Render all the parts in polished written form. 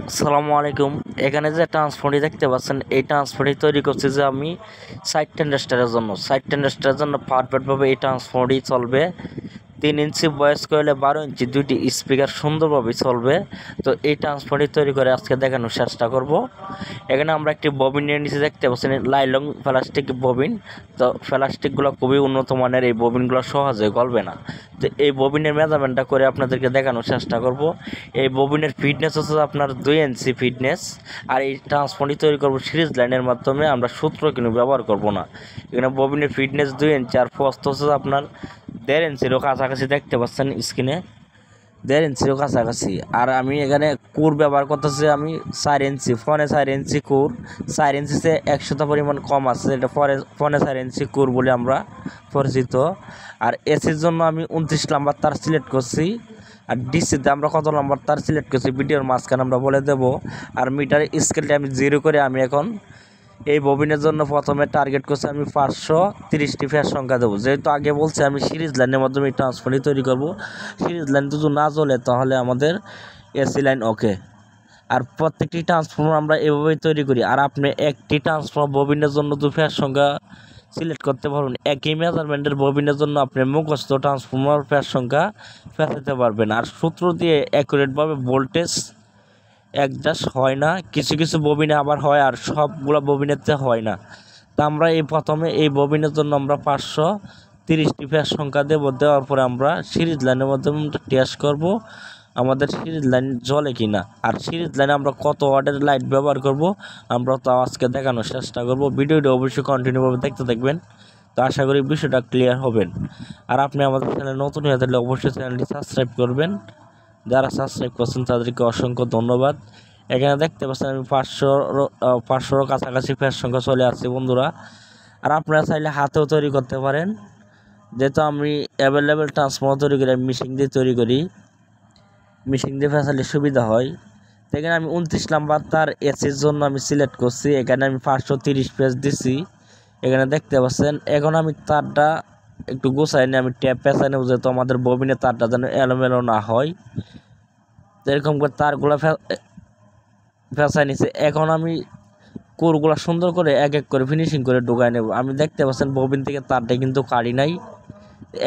আসসালামু আলাইকুম। এখানে যে ট্রান্সফর্মারটি দেখতে পাচ্ছেন, এই ট্রান্সফর্মারটি তৈরি করছি যে আমি সাইড টেন্ডারের জন্য। সাইড টেন্ডারের জন্য পারফেক্টভাবে এই ট্রান্সফর্মারটি চলবে। 3 ইঞ্চি ভয়েস কয়েলে 12 ইঞ্চি দুইটি স্পিকার সুন্দরভাবে চলবে। তো এই ট্রান্সফর্মারটি তৈরি করে আজকে দেখানোর চেষ্টা করব। এখানে আমরা একটি ববিন নিয়ে নিচে দেখতে পাচ্ছেন, লাইলং প্লাস্টিক ববিন। তো প্লাস্টিকগুলো খুবই উন্নত মানের, এই ববিনগুলো সহজে গলবে না। তো এই ববিনের মেজারমেন্টটা করে আপনাদেরকে দেখানোর চেষ্টা করব। এই ববিনের ফিটনেস হচ্ছে আপনার 2 ইঞ্চি ফিটনেস। আর এই ট্রান্সফর্মারটি তৈরি করব সিরিজ লাইনের মাধ্যমে, আমরা সূত্র কিন্তু ব্যবহার করব না। এখানে ববিনের ফিটনেস 2 ইঞ্চি আর প্রস্থ হচ্ছে আপনার 1.5 ইঞ্চিরও কাছাকাছি দেখতে পাচ্ছেন স্ক্রিনে, 1.5 ইঞ্চিরও কাছাকাছি। আর আমি এখানে কুর ব্যবহার করতেছি আমি 4 ইঞ্চি, ফোনে 4 ইঞ্চি কুর। 4 ইঞ্চিতে 100 পরিমাণ কম আছে, এটা ফোনে 4 ইঞ্চি কুর বলে আমরা পরিচিত। আর এসির জন্য আমি 29 নাম্বার তার সিলেক্ট করছি। আর ডিসিতে আমরা কত নাম্বার তার সিলেক্ট করছি ভিডিওর মাঝখানে আমরা বলে দেব। আর মিটার স্কেলটা আমি 0 করে আমি এখন এই ববিনের জন্য প্রথমে টার্গেট করছি আমি 530টি ফেজ সংখ্যা দেবো। যেহেতু আগে বলছি আমি সিরিজ লাইনের মাধ্যমে এই ট্রান্সফর্মারটি তৈরি করব। সিরিজ লাইন যদি না চলে তাহলে আমাদের এসি লাইন ওকে। আর প্রত্যেকটি ট্রান্সফর্মার আমরা এভাবেই তৈরি করি। আর আপনি একটি ট্রান্সফর্মার ববিনের জন্য দু ফেজ সংখ্যা সিলেক্ট করতে পারবেন। একই মেজারমেন্টের ববিনের জন্য আপনি মুখস্থ ট্রান্সফর্মার ফেজ সংখ্যা ফেলাতে পারবেন। আর সূত্র দিয়ে অ্যাকুরেটভাবে ভোল্টেজ অ্যাডজাস্ট হয় না, কিছু কিছু ববিনে আবার হয়, আর সবগুলো ববিনেতে হয় না। তা আমরা প্রথমে এই ববিনের জন্য আমরা 530টি ফেজ সংখ্যা দেওয়ার পরে আমরা সিরিজ লাইনের মাধ্যমে টেস্ট করব আমাদের সিরিজ লাইন জ্বলে কিনা। আর সিরিজ লাইনে আমরা কত ওয়াটের লাইট ব্যবহার করব আমরা তো আজকে দেখানোর চেষ্টা করব। ভিডিওটি অবশ্যই কন্টিনিউভাবে দেখতে থাকবেন। তো আশা করি বিষয়টা ক্লিয়ার হবেন। আর আপনি আমাদের চ্যানেল নতুন হয়ে থাকলে অবশ্যই চ্যানেলটি সাবস্ক্রাইব করবেন। যারা সাবস্ক্রাইব করছেন তাদেরকে অসংখ্য ধন্যবাদ। এখানে দেখতে পাচ্ছেন আমি 500 কাছাকাছি ফেজ সংখ্যা চলে আসছে বন্ধুরা। আর আপনারা চাইলে হাতেও তৈরি করতে পারেন, যেহেতু আমি অ্যাভেলেবেল ট্রান্সফর্মার তৈরি করি, আমি মেশিন দিয়ে তৈরি করি, মেশিন দিয়ে ফেসালে সুবিধা হয়। তো এখানে আমি 29 নাম্বার তার এসির জন্য আমি সিলেক্ট করছি। এখানে আমি 530 পেজ দিছি, এখানে দেখতে পাচ্ছেন। এখন আমি তারটা একটু গোছাই নিয়ে আমি ট্যাপ পেঁচাই নেব, যেহেতু আমাদের ববিনের তারটা যেন এলোমেলো না হয়। এরকম করে তারগুলো ফেঁসাই নিছে। এখন আমি কোরগুলো সুন্দর করে এক এক করে ফিনিশিং করে ঢুকাই নেব। আমি দেখতে পাচ্ছেন ববিন থেকে তারটা কিন্তু কাটি নাই,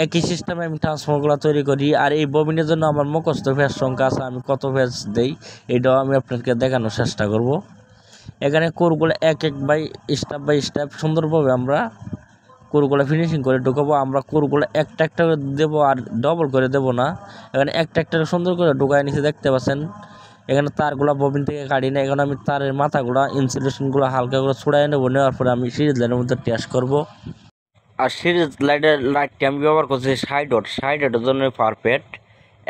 একই সিস্টেমে আমি ট্রান্সফর্মারগুলো তৈরি করি। আর এই ববিনের জন্য আমার মুখস্থ ফেজ সংখ্যা আছে, আমি কত ফেজ দেই এটাও আমি আপনাকে দেখানোর চেষ্টা করব। এখানে কোরগুলো এক বাই স্টেপ সুন্দরভাবে আমরা কোরগুলো ফিনিশিং করে ঢুকাবো। আমরা কোরগুলো একটা একটা করে দেবো, আর ডবল করে দেবো না। এখানে একটা একটা সুন্দর করে ঢুকায় নিচে দেখতে পাচ্ছেন। এখানে তারগুলো ববিন থেকে কাটি না। এখন আমি তারের মাথাগুলো ইনসুলেশনগুলো হালকা করে ছুড়াই নেবো। নেওয়ার পরে আমি সিরিজ লাইনের মধ্যে টেস্ট করব। আর সিরিজ লাইটটি আমি ব্যবহার করছি 60 ওয়াটের জন্য পারফেক্ট।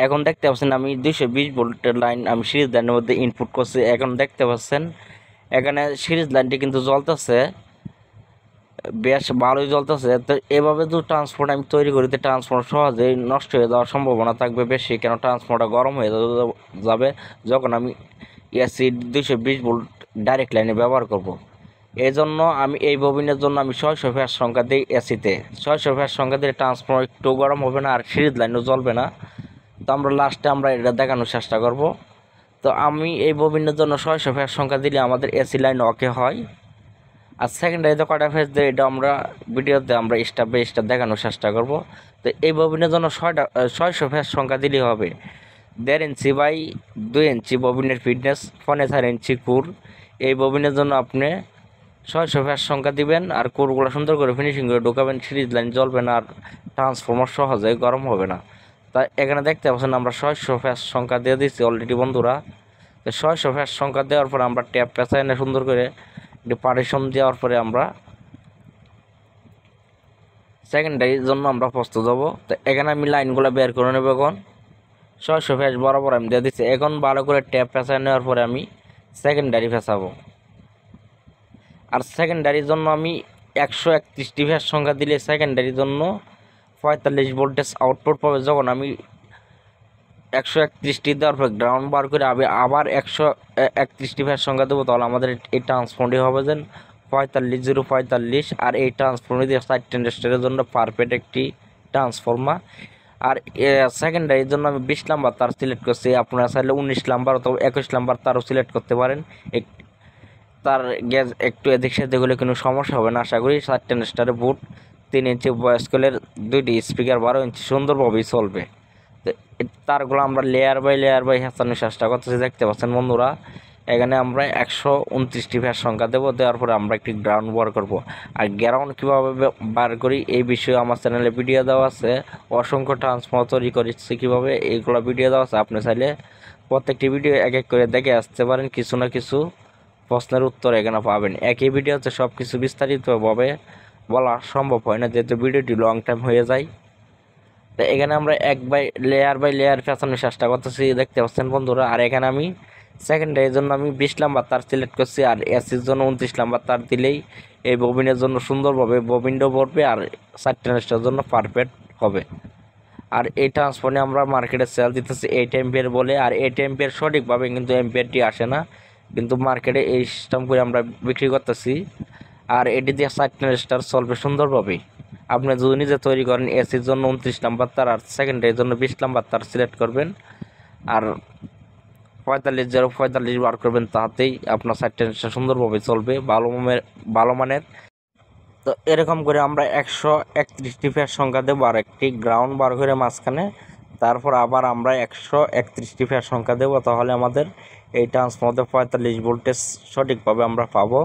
এখন দেখতে পাচ্ছেন আমি 220 ভোল্টের লাইন আমি সিরিজ লাইনের মধ্যে ইনপুট করছি। এখন দেখতে পাচ্ছেন এখানে সিরিজ লাইনটি কিন্তু জ্বলতেছে, বেশ ভালোই জ্বলতেছে। তো এভাবে যদি ট্রান্সফর্মার আমি তৈরি করি, তো ট্রান্সফর্মার সহজেই নষ্ট হয়ে যাওয়ার সম্ভাবনা থাকবে বেশি, কেন ট্রান্সফর্মারটা গরম হয়ে যাবে যখন আমি এসি 220 ভোল্ট ডাইরেক্ট লাইনে ব্যবহার করব। এই জন্য আমি এই ববিনের জন্য আমি 600 ফেজ সংখ্যা দিই এসিতে। 600 ফেজ সংখ্যা দিয়ে ট্রান্সফর্মার একটু গরম হবে না, আর সিরিজ লাইনও জ্বলবে না। তো আমরা লাস্টে আমরা এটা দেখানোর চেষ্টা করব। তো আমি এই ববিনের জন্য 600 ফেজ সংখ্যা দিলে আমাদের এসি লাইন ওকে হয়। আর সেকেন্ডারিতে কয়টা ফেজ দেয় এটা আমরা ভিডিওতে আমরা স্টেপ বাই স্টেপ দেখানোর চেষ্টা করব। তো এই ববিনের জন্য 600 ফেজ সংখ্যা দিলেই হবে। 1.5 ইঞ্চি বাই 2 ইঞ্চি ববিনের ফিটনেস, ফোনে 4 ইঞ্চি কুর। এই ববিনের জন্য আপনি 600 ফেজ সংখ্যা দিবেন, আর কোরগুলো সুন্দর করে ফিনিশিং করে ঢুকাবেন। সিরিজ লাইন জ্বলবে না, আর ট্রান্সফর্মার সহজে গরম হবে না। তাই এখানে দেখতে পাচ্ছেন আমরা 600 ফেজ সংখ্যা দিয়ে দিচ্ছি অলরেডি বন্ধুরা। তো 600 ফেজ সংখ্যা দেওয়ার পরে আমরা ট্যাপ পেঁচাই না সুন্দর করে একটি পার্টিশন দেওয়ার পরে আমরা সেকেন্ডারির জন্য আমরা প্রস্তুত হবো। তো এখানে আমি লাইনগুলো বের করে নেব। এখন 600 ফেজ বরাবর আমি দিয়ে দিচ্ছি। এখন ভালো করে ট্যাপ পেঁচাই নেওয়ার পরে আমি সেকেন্ডারি পেঁচাবো। আর সেকেন্ডারির জন্য আমি 131টি ফেজ সংখ্যা দিলে সেকেন্ডারির জন্য 45 ভোল্টেজ আউটপুট পাবে। যখন আমি 131টি দেওয়ার পর গ্রাউন্ড বার করে আমি আবার 131টি ফেজ সংখ্যা দেবো, তাহলে আমাদের এই ট্রান্সফর্মারটি হবে যেন 45 আর এই ট্রান্সফর্মার দিয়ে সাইড টেন্ডারের জন্য পারফেক্ট একটি ট্রান্সফর্মার। আর সেকেন্ডারির জন্য আমি 20 নাম্বার তার সিলেক্ট করছি। আপনারা চাইলে 19 নাম্বার অথবা 21 নাম্বার তারও সিলেক্ট করতে পারেন। তার গ্যাস একটু এদিক সেদিক হলে কোনো সমস্যা হবে না আশা করি। 60 টেনস্টারের বুট 3 ইঞ্চি ভয়েস কলের 2টি স্পিকার 12 ইঞ্চি সুন্দরভাবেই চলবে। তো তারগুলো আমরা লেয়ার বাই হ্যাঁচানোর চেষ্টা করতেছি, দেখতে পাচ্ছেন বন্ধুরা। এখানে আমরা 129টি ফ্যাস সংখ্যা দেবো, দেওয়ার পরে আমরা একটি গ্রাউন্ড বার করব। আর গ্রাউন্ড কীভাবে বার করি এই বিষয়ে আমার চ্যানেলে ভিডিও দেওয়া আছে, অসংখ্য ট্রান্সফর্মার তৈরি করেছি কীভাবে, এইগুলো ভিডিও দেওয়া আছে। আপনি চাইলে প্রত্যেকটি ভিডিও এক এক করে দেখে আসতে পারেন, কিছু না কিছু প্রশ্নের উত্তর এখানে পাবেন। একই ভিডিওতে সব কিছু বিস্তারিতভাবে বলা সম্ভব হয় না, যেহেতু ভিডিওটি লং টাইম হয়ে যায়। তো এখানে আমরা লেয়ার বাই লেয়ার ফ্যাশনের চেষ্টা করতেছি, দেখতে পাচ্ছেন বন্ধুরা। আর এখানে আমি সেকেন্ডারির জন্য আমি 20 নাম্বার তার সিলেক্ট করছি, আর এসির জন্য 29 নাম্বার তার দিলেই এই ববিনের জন্য সুন্দরভাবে ববিনটাও পড়বে আর 60 টেনস্টারের জন্য পারফেক্ট হবে। আর এই ট্রান্সফর্মে আমরা মার্কেটে সেল দিতেছি 8 এম্পিয়ার বলে। আর 8 এম্পিয়ার সঠিকভাবে কিন্তু এম্পিয়ারটি আসে না, কিন্তু মার্কেটে এই সিস্টেম করে আমরা বিক্রি করতেছি। আর এটি দিয়ে 60 টেনস্টার চলবে সুন্দরভাবে। আপনি যদি নিজে তৈরি করেন এসির জন্য 29 নাম্বার তার, আর সেকেন্ডারির জন্য 20 নাম্বার তার সিলেক্ট করবেন, আর 45 বার করবেন, তাতেই আপনার 60 টেনস্টার সুন্দরভাবে চলবে, ভালো মানের। তো এরকম করে আমরা 131টি ফ্যাস সংখ্যা দেবো আর একটি গ্রাউন্ড বার করে মাঝখানে। তারপর আবার আমরা 131টি ফ্যাস সংখ্যা দেবো, তাহলে আমাদের এই ট্রান্সফর্মারে 45 ভোল্টেজ সঠিকভাবে আমরা পাবো।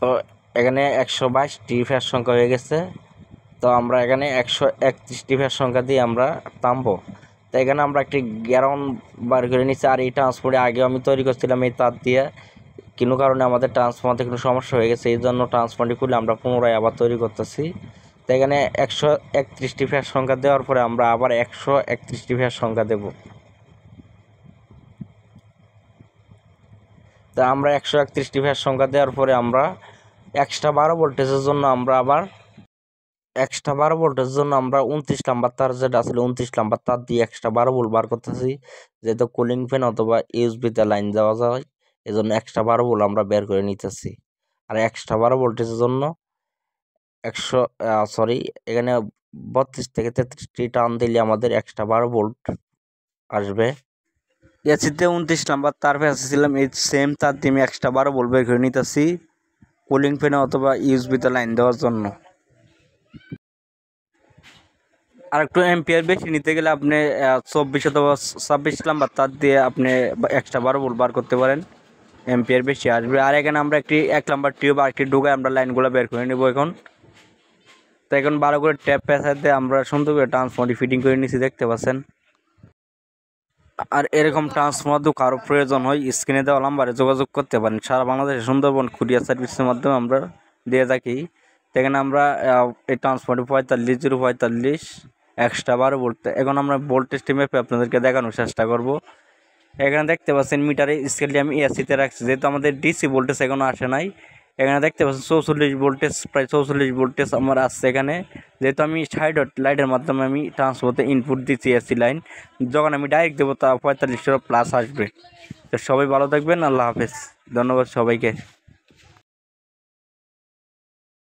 তো এখানে 122টি ফ্যাস সংখ্যা হয়ে গেছে। তো আমরা এখানে 131টি ফ্যাস সংখ্যা দিয়ে আমরা থামবো। তো এখানে আমরা একটি গ্রাউন্ড বার করে নিচ্ছি। আর এই ট্রান্সফর্মারে আগেও আমি তৈরি করছিলাম এই তার দিয়ে, কোনো কারণে আমাদের ট্রান্সফর্মারতে কোনো সমস্যা হয়ে গেছে, এই জন্য ট্রান্সফর্মারটি খুলে আমরা পুনরায় আবার তৈরি করতেছি। তো এখানে 131টি ফ্যাস সংখ্যা দেওয়ার পরে আমরা আবার 131টি ফ্যাস সংখ্যা দেব। তো আমরা 131টি ফ্যাস সংখ্যা দেওয়ার পরে আমরা এক্সট্রা 12 ভোল্টেজের জন্য আমরা 29 নাম্বার তার যেটা আসলে 29 নাম্বার তার দিয়ে এক্সট্রা 12 ভোল্ট বার করতেছি, যেহেতু কুলিং ফ্যান অথবা ইউএসবিতে লাইন দেওয়া যায়, এই জন্য এক্সট্রা 12 ভোল্ট আমরা বের করে নিতেছি। আর এক্সট্রা 12 ভোল্টেজের জন্য এখানে 32 থেকে 33টি টান দিলে আমাদের এক্সট্রা 12 ভোল্ট আসবে। এসিতে 29 নাম্বার তার পেয়েছিলাম, এই সেম তার দিয়ে আমি এক্সট্রা 12 ভোল্ট বের করে নিতেছি কুলিং ফ্যানে অথবা ইউএসবিতে লাইন দেওয়ার জন্য। আর একটু এম্পিয়ার বেশি নিতে গেলে আপনি 24 অথবা 26 নাম্বার তার দিয়ে আপনি এক্সট্রা 12 ভোল্ট বার করতে পারেন, এম্পিয়ার বেশি আসবে। আর এখানে আমরা একটি 1 নাম্বার টিউব আর একটি ঢুকায় আমরা লাইনগুলো বের করে নেব এখন। তো এখন ভালো করে ট্যাপ প্রেসার দিয়ে আমরা সুন্দর করে ট্রান্সফর্মারটি ফিটিং করে নিচ্ছি, দেখতে পাচ্ছেন। আর এরকম ট্রান্সফর্মার যদি কারো প্রয়োজন হয় স্ক্রিনে দেওয়া নাম্বারে যোগাযোগ করতে পারেন। সারা বাংলাদেশে সুন্দরবন কুরিয়ার সার্ভিসের মাধ্যমে আমরা দিয়ে থাকি। সেখানে আমরা এই ট্রান্সফর্মারটি 45 এক্সট্রা 12 ভোল্ট। এখন আমরা ভোল্টেজটি মেপে আপনাদেরকে দেখানোর চেষ্টা করব। এখানে দেখতে পাচ্ছেন মিটারে স্কেলটি আমি এসিতে রাখছি, যেহেতু আমাদের ডিসি ভোল্টেজ এখনও আসে নাই। এখানে দেখতে পাচ্ছেন 44 ভোল্টেজ, প্রায় 44 ভোল্টেজ আমার আসছে এখানে, যেহেতু আমি সাইড লাইটের মাধ্যমে আমি ট্রান্সফর্মারে ইনপুট দিচ্ছি এসি লাইন। যখন আমি ডাইরেক্ট দেবো তা 45 প্লাস আসবে। তো সবাই ভালো থাকবেন, আল্লাহ হাফেজ, ধন্যবাদ সবাইকে।